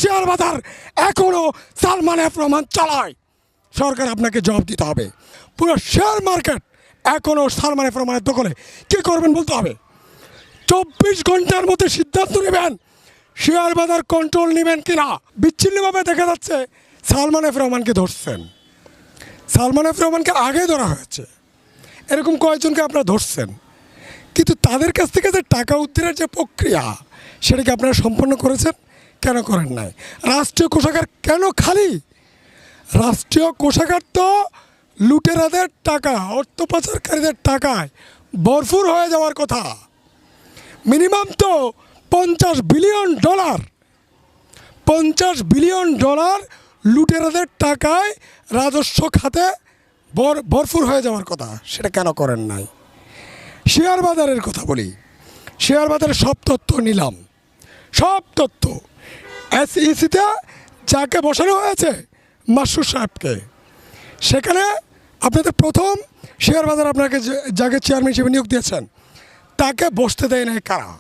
Share বাজার এখনও Salman F Rahman চালায়? সরকার আপনাকে জবাব দিতে হবে। পুরো শেয়ার মার্কেট এখনও সালমান এফ রহমানের দখলে। কী করবেন বলতে হবে। 24 ঘন্টার মধ্যে সিদ্ধান্ত নেবেন শেয়ার বাজার কন্ট্রোল নেবেন কিনা। বিচ্ছিন্নভাবে দেখা যাচ্ছে সালমান এফ রহমানকে ধরছেন, সালমান এফ রহমানকে আগে ধরা হয়েছে, এরকম কয়েকজনকে আপনারা ধরছেন, কিন্তু তাদের কাছ থেকে যে টাকা উদ্ধারের যে প্রক্রিয়া সেটাকে আপনারা সম্পন্ন করেছেন? কেন করেন নাই? রাষ্ট্রীয় কোষাগার কেন খালি? রাষ্ট্রীয় কোষাগার তো লুটেরাদের টাকা, অর্থ পাচারকারীদের টাকায় ভরপুর হয়ে যাওয়ার কথা। মিনিমাম তো $50 বিলিয়ন লুটেরাদের টাকায় রাজস্ব খাতে ভরপুর হয়ে যাওয়ার কথা। সেটা কেন করেন নাই? শেয়ার বাজারের কথা বলি। শেয়ার বাজারের সব তথ্য নিলাম, সব তথ্য SEC-তে যাকে বসানো হয়েছে মাসুদ সাহেবকে, সেখানে আপনাদের প্রথম শেয়ার বাজার আপনাকে যাকে চেয়ারম্যান হিসেবে নিয়োগ দিয়েছেন তাকে বসতে দেয় নাই কারা?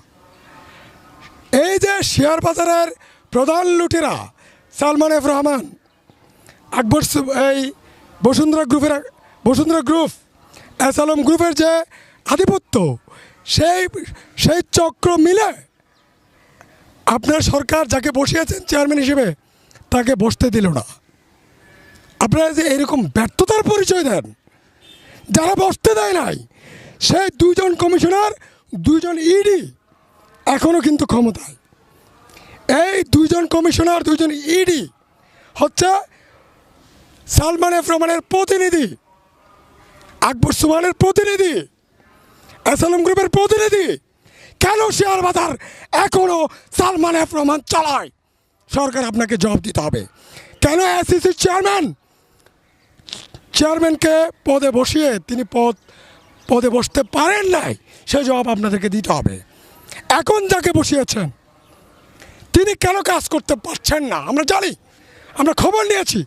এই যে শেয়ার বাজারের প্রধান লুটেরা সালমান এফ রহমান, আকবর, এই বসুন্ধরা গ্রুপ, এস আলম গ্রুপের যে আধিপত্য, সেই চক্র মিলে আপনার সরকার যাকে বসিয়েছেন চেয়ারম্যান হিসেবে তাকে বসতে দিল না। আপনারা যে এরকম ব্যর্থতার পরিচয় দেন, যারা বসতে দেয় নাই সেই 2 জন কমিশনার, 2 জন ইডি এখনও কিন্তু ক্ষমতায়। এই 2 জন কমিশনার, 2 জন ইডি হচ্ছে সালমান এফ রহমানের প্রতিনিধি, আকবর সুবহানের প্রতিনিধি, এস আলম গ্রুপের প্রতিনিধি। কেন শেয়ার বাজার এখনও সালমান এফ রহমান চালায়? সরকার আপনাকে জবাব দিতে হবে। কেন SEC চেয়ারম্যানকে পদে বসিয়ে তিনি পদে বসতে পারেন নাই, সেই জবাব আপনাদেরকে দিতে হবে। এখন যাকে বসিয়েছেন তিনি কেন কাজ করতে পারছেন না আমরা জানি, আমরা খবর নিয়েছি।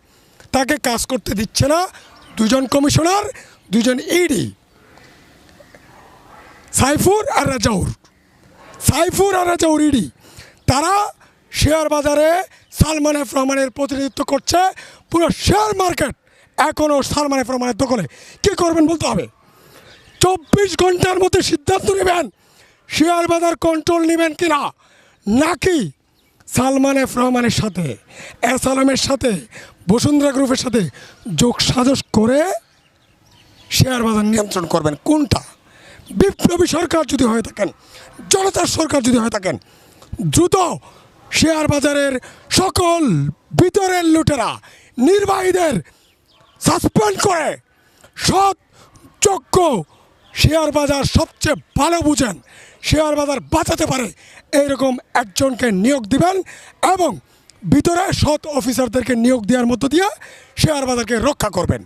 তাকে কাজ করতে দিচ্ছে না 2 জন কমিশনার, 2 জন ইডি, সাইফুর আর রাজাউর ইডি। তারা শেয়ার বাজারে সালমান এফ রহমানের প্রতিনিধিত্ব করছে। পুরো শেয়ার মার্কেট এখনও সালমান এফ রহমানের দখলে। কী করবেন বলতে হবে। 24 ঘন্টার মধ্যে সিদ্ধান্ত নেবেন শেয়ার বাজার কন্ট্রোল নেবেন কিনা, নাকি সালমান এফ রহমানের সাথে, এস আলমের সাথে, বসুন্ধরা গ্রুপের সাথে যোগসাজশ করে শেয়ার বাজার নিয়ন্ত্রণ করবেন। কোনটা? বিপ্লবী সরকার যদি হয়ে থাকেন, জনতার সরকার যদি হয়ে থাকেন, দ্রুত শেয়ার বাজারের সকল ভিতরের লুটেরা, নির্বাহীদের সাসপেন্ড করে সৎ যোগ্য, শেয়ার বাজার সবচেয়ে ভালো বুঝেন, শেয়ার বাজার বাঁচাতে পারে এইরকম একজনকে নিয়োগ দিবেন এবং ভিতরে সৎ অফিসারদেরকে নিয়োগ দেওয়ার মধ্য দিয়ে শেয়ার বাজারকে রক্ষা করবেন।